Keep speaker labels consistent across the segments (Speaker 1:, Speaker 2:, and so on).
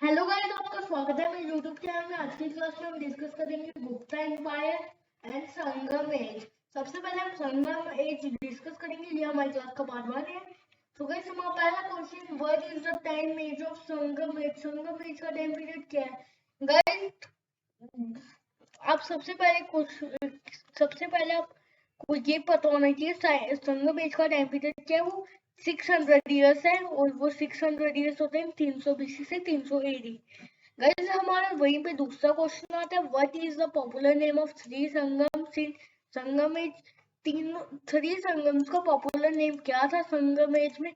Speaker 1: Hello guys, आपका स्वागत है मेरे यूट्यूब चैनल में। आज की क्लास में हम डिस्कस करेंगे Gupta empire and Sangam age. सबसे पहले हम संगम एज डिस्कस करेंगे, ये हमारी क्लास का पार्ट 1 है। तो गाइस, हमारा पहला question, what is the time age of Sangam age? Sangam age का टाइम पीरियड क्या है गाइस? आप सबसे पहले आपको ये पता होना चाहिए संगम एज का टाइम पीरियड क्या है। वो 600 ईयर्स है और वो 600 ईयर्स होते हैं 300 BC से 300 AD। गाइस, हमारा वहीं पे दूसरा क्वेश्चन आता है, what is the popular name of three Sangam? Sangam age three संगम्स का पॉपुलर नेम क्या था संगम एज में?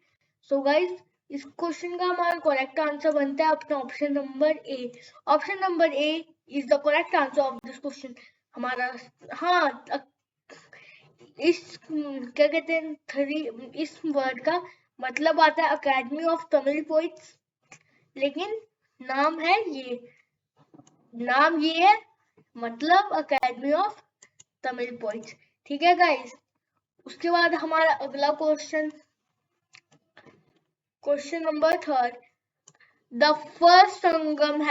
Speaker 1: सो गाइस, इस क्वेश्चन का हमारा करेक्ट आंसर बनता है अपना option number A. Option number A is the correct answer of this question हमारा। हाँ, इस क्या कहते हैं, थ्री, इस वर्ड का मतलब आता है अकेडमी ऑफ तमिल पोइट्स, लेकिन नाम ये है, मतलब अकेडमी ऑफ तमिल पोइट्स। ठीक है गाइस, उसके बाद हमारा अगला question number 3, the first Sangam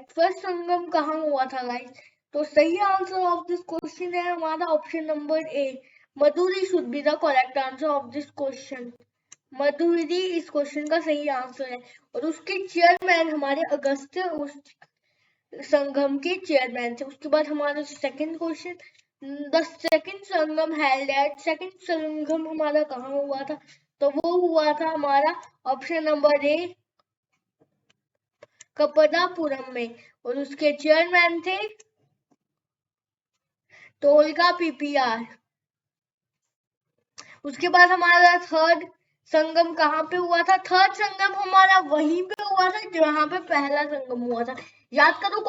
Speaker 1: first Sangam कहाँ हुआ था गाइस? तो सही आंसर ऑफ दिस क्वेश्चन है हमारा option number A, Madurai should be the correct answer of this question. Madurai इस क्वेश्चन का सही आंसर है और उसके चेयरमैन हमारे अगस्त्य उस संगम के चेयरमैन थे। उसके बाद हमारा second question, the second Sangam held at, second Sangam हमारा कहाँ हुआ था? तो वो हुआ था हमारा ऑप्शन नंबर ए, कपदापुरम में, और उसके चेयरमैन थे टोलका पीपीआर। उसके बाद हमारा थर्ड संगम कहाँ पे हुआ था? थर्ड संगम हमारा वहीं पे हुआ था जहाँ पे पहला संगम हुआ था। याद करो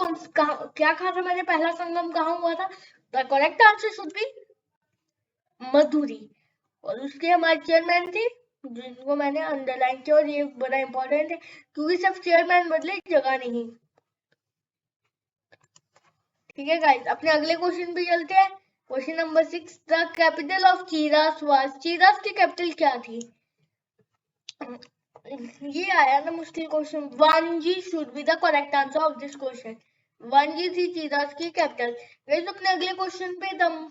Speaker 1: क्या कहा था मैंने, पहला संगम कहाँ हुआ था? The correct answer should be Madhuri, और उसके हमारे चेयरमैन थे जिनको मैंने अंडरलाइन किया, और ये बड़ा इंपॉर्टेंट है क्योंकि सिर्फ चेयरमैन बदले, जगह नहीं। ठीक है गाइस, अपने अगले क्वेश्चन पे चलते हैं। Question number 6, the capital of Cheras was, Cheras की कैपिटल क्या थी? ये आया ना मुश्किल question. Vanji should be the correct answer of this question. Vanji थी चीरास की कैपिटल। गाइस, अपने अगले क्वेश्चन पे, the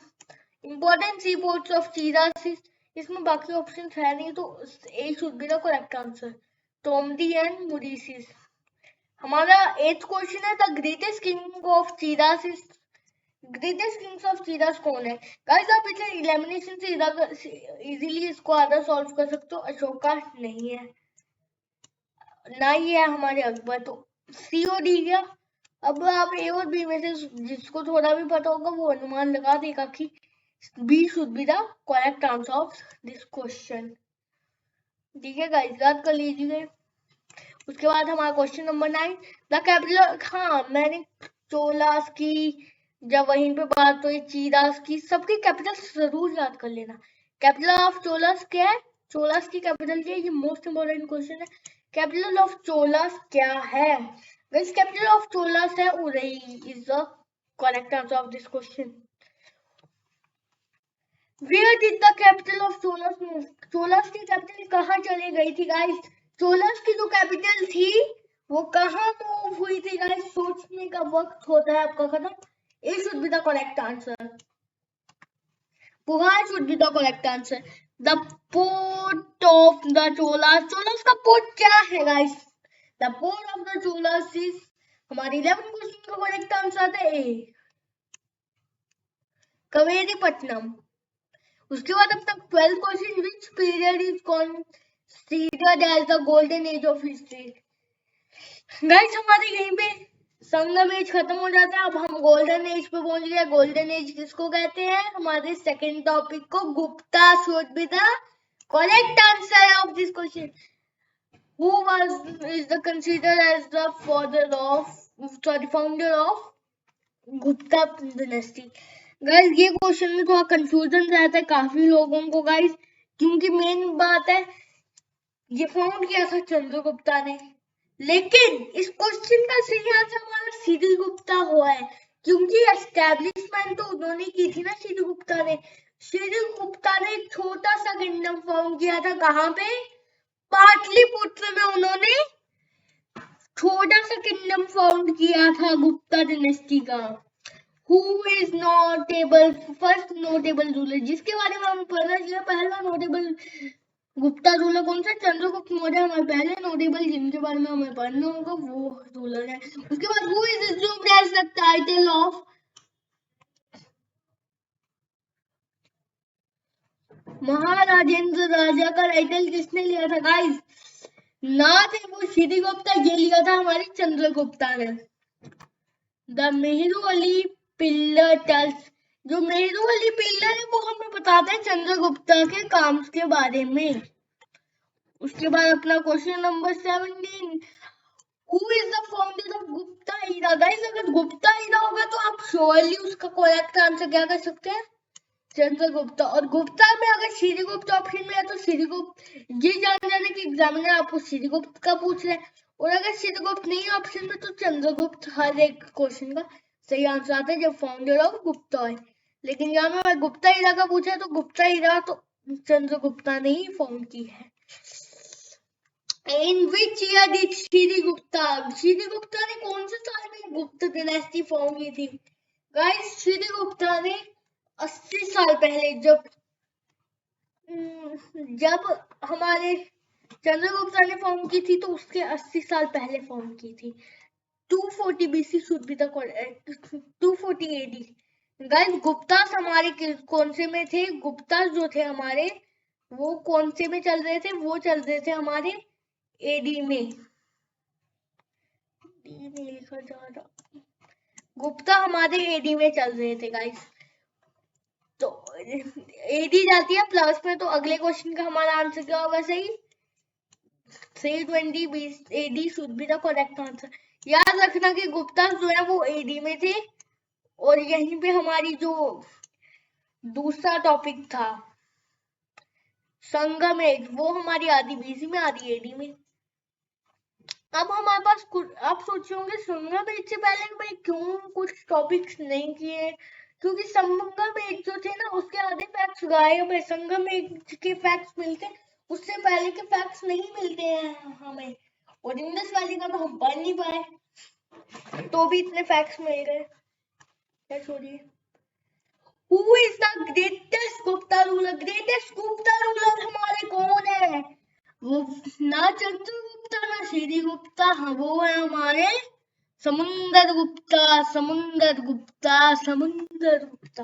Speaker 1: important sea ports of Cheras, इसमें बाकी ऑप्शन है नहीं, तो A should be the correct answer, Tondi and Muziris. हमारा 8th क्वेश्चन है, the greatest king of Cheras, greatest Kings of Cheras कौन है? गाइस, आप इसे एलिमिनेशन से इजीली इसको आधा सॉल्व कर सकते हो। अशोका नहीं है, ना ही है हमारे अकबर, तो सी और डी गया। अब आप ए और बी में से जिसको थोड़ा भी पता होगा वो अनुमान लगा देगा कि B should be the correct answer of this question. ठीक है गाइस, याद कर लीजिए। उसके बाद हमारा क्वेश्चन नंबर 9, द कैपिटल, हाँ मैंने चोलास की, जब वहीं पे बात हुई चीरास की, सबकी कैपिटल जरूर याद कर लेना। कैपिटल ऑफ चोलास क्या है? चोलास की कैपिटल क्या है? ये मोस्ट इंपोर्टेंट क्वेश्चन है। कैपिटल ऑफ चोलास क्या है? गाइस, कैपिटल ऑफ चोलास है Orai, is the correct answer of this question. Where did the capital of Cholas move? Cholas की कैपिटल कहाँ चली गई थी गाइस? चोलास की जो कैपिटल थी वो कहाँ मूव हुई थी गाइस? सोचने का वक्त होता है आपका खत्म। A should be the correct answer, Puhar should be the correct answer. The port of the Cholas, Cholas का पोर्ट क्या है guys? The port of the Cholas is, हमारी 11 क्वेश्चन का करेक्ट आंसर आता है ए, कवेरीपट्टनम। उसके बाद अब तक 12th question, which period is considered as the golden age of history? Guys, हमारे यहीं पे संगम एज खत्म हो जाता है, अब हम गोल्डन एज पे पहुंच गए। गोल्डन एज किसको कहते हैं? हमारे सेकंड टॉपिक को Gupta should be the correct answer of this question. Who was is the considered as the founder of Gupta dynasty? Guys, ये क्वेश्चन में थोड़ा कंफ्यूजन रहता है काफी लोगों को गाइस, क्योंकि मेन बात है ये फाउंड किया था चंद्रगुप्ता ने, लेकिन इस क्वेश्चन का सही आंसर हमारा श्रीगुप्ता हुआ है, क्योंकि एस्टेब्लिशमेंट तो उन्होंने की थी ना श्रीगुप्ता ने। श्रीगुप्ता ने एक छोटा सा किंगडम फाउंड किया था, कहाँ पे? पाटलिपुत्र में उन्होंने छोटा सा किंगडम फाउंड किया था गुप्ता डायनेस्टी का। Who is notable first notable ruler, जिसके बारे में हमें पढ़ना चाहिए। पहला नोटेबल गुप्ता रूलर कौन सा? चंद्रगुप्त मौर्य हमारे पहले नोटेबल जिनके बारे में हमें पढ़ना होगा वो रूलर है। उसके बाद who is assumed as the title of महाराजेंद्र राजा का टाइटल किसने लिया था गाइस? ना थे वो श्रीगुप्ता, ये लिया था हमारे चंद्रगुप्ता ने। The Mehrauli pillar tells, जो मेहरू अली पिल्लर है वो हमें बताता है चंद्रगुप्ता के काम के बारे में। उसके बाद अपना question number 17, who is the founder of Gupta era? Guys अगर गुप्ता ईरा होगा तो आप श्योरली उसका करेक्ट आंसर क्या कर सकते हैं? चंद्रगुप्ता। और गुप्ता में अगर श्रीगुप्त ऑप्शन में है तो श्रीगुप्त, ये जान जाने की एग्जामिनर आपको श्रीगुप्त का पूछ रहे हैं, और अगर श्रीगुप्त नहीं ऑप्शन में तो चंद्रगुप्त हर एक क्वेश्चन का सही आंसर आता है जब फाउंडर ऑफ गुप्ता है। लेकिन यहाँ में गुप्ता ईरा का पूछा है तो गुप्ता ईरा तो चंद्रगुप्ता ने ही फाउंड की है। In which year did श्रीगुप्ता ने कौन से साल में गुप्त डायनेस्टी फाउंड की थी? गाइस श्रीगुप्ता ने 80 साल पहले, जब हमारे चंद्रगुप्ता ने फाउंड की थी तो उसके 80 साल पहले फाउंड की थी। 240 BC should be the 240 AD। Guys Guptas हमारे कौन से में थे? गुप्तास जो थे हमारे वो कौन से में चल रहे थे? वो चल रहे थे हमारे एडी में। लिखा जा रहा, गुप्ता हमारे एडी में चल रहे थे गाइस। तो एडी जाती है प्लस में, तो अगले क्वेश्चन का हमारा आंसर क्या होगा? सही 320 AD should be the correct answer. याद रखना कि गुप्ता जो है वो एडी में थे, और यहीं पे हमारी जो दूसरा टॉपिक था संगम एज, वो हमारी आधी बीसी में आधी एडी में। अब हमारे पास आप सोच रहे होंगे संगम एज से पहले भाई क्यों कुछ टॉपिक्स नहीं किए? क्योंकि संगम एज जो थे ना उसके आधे फैक्ट्स गायब है। संगम एज के फैक्ट्स मिलते, उससे पहले के फैक्ट्स नहीं मिलते हैं हमें, और इंडस वैली का तो हम पढ़ नहीं पाए तो भी इतने फैक्ट्स मिल गए। क्या छोड़िए। Who is the greatest Gupta ruler? Greatest Gupta ruler हमारे कौन है? वो ना चंद्रगुप्ता ना श्रीगुप्ता, हाँ वो है हमारे समुंदर Gupta. Samudra Gupta, Samudra Gupta,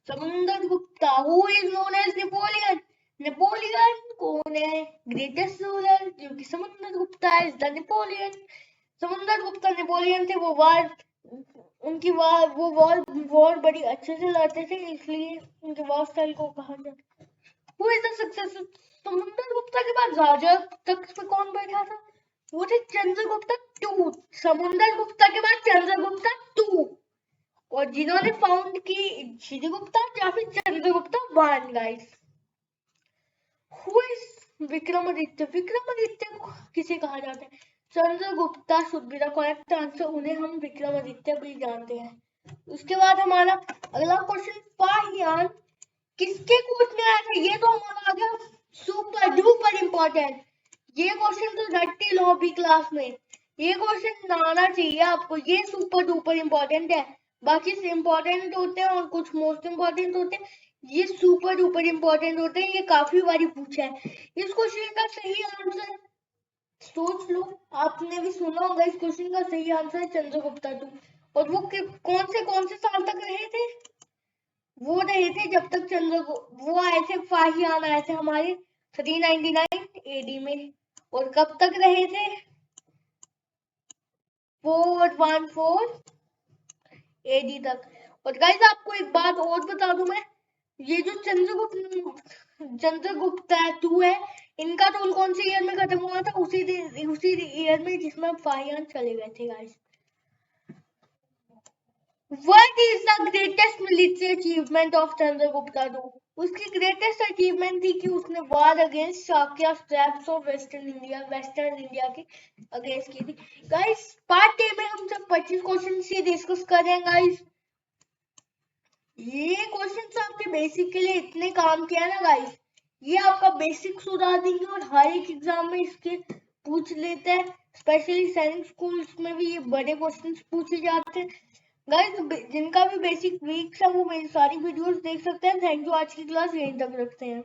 Speaker 1: Samudra Gupta. Who is known as Napoleon? Napoleon कौन है? ग्रेटेस्ट रूलर, जो कि समुंदर गुप्ता इज द नेपोलियन। समुंदर गुप्ता नेपोलियन थे, वो वॉर बड़ी अच्छे से लड़ते थे, इसलिए उनके वॉर स्टाइल को कहा जाता है। Who is the successor? समुंदर गुप्ता के बाद राजा तख्त पे कौन बैठा था? वो थे चंद्रगुप्ता टू। समुंदर गुप्ता के बाद चंद्रगुप्ता टू, और जिन्होंने फाउंड की श्रीगुप्ता या फिर Chandragupta one. Guys who is Vikramaditya? Vikramaditya किसे कहा जाता है? Chandragupta should be the correct answer, उन्हें हम विक्रमादित्य भी जानते हैं। उसके बाद हमारा अगला क्वेश्चन, फाहियान किसके कोर्ट में आया था? ये तो हमारा आ गया सुपर डुपर इम्पोर्टेंट। ये क्वेश्चन तो रट्टे लो भी क्लास में, ये क्वेश्चन आना चाहिए आपको। ये सुपर डुपर इम्पोर्टेंट है, बाकी इम्पोर्टेंट होते हैं और कुछ मोस्ट इम्पोर्टेंट होते हैं, ये सुपर डुपर इम्पोर्टेंट होते हैं। ये काफी बारी पूछा है। इस क्वेश्चन का सही आंसर सोच लो, आपने भी सुना होगा। इस क्वेश्चन का सही आंसर है चंद्रगुप्ता टू। और वो कौन से साल तक रहे थे? वो रहे थे जब तक वो आए थे, फाहियान आए थे हमारे 399 AD में। और कब तक रहे थे? 414 AD तक। और गाइस आपको एक बात और बता दूं मैं, ये जो चंद्रगुप्ता टू है, इनका रूल कौन से ईयर में खत्म हुआ था? उसी ईयर में जिसमें फाहियान चले गए थे। Guys What is the greatest military achievement of Chandragupta two? उसकी ग्रेटेस्ट अचीवमेंट थी कि उसने war against Shakya satraps of western India के अगेंस्ट की थी। गाइस पार्ट ए में हम सब 25 क्वेश्चन से डिस्कस कर रहे हैं। गाइस ये क्वेश्चन आपके बेसिक के लिए इतने काम किया ना गाइस, ये आपका बेसिक सुधार देंगे और हर एक एग्जाम में इसके पूछ लेते हैं। स्पेशली सैनिक स्कूल्स में भी ये बड़े क्वेश्चंस पूछे जाते हैं। गाइस जिनका भी बेसिक वीक है वो मेरी सारी वीडियोस देख सकते हैं। थैंक यू, आज की क्लास यहीं तक रखते हैं।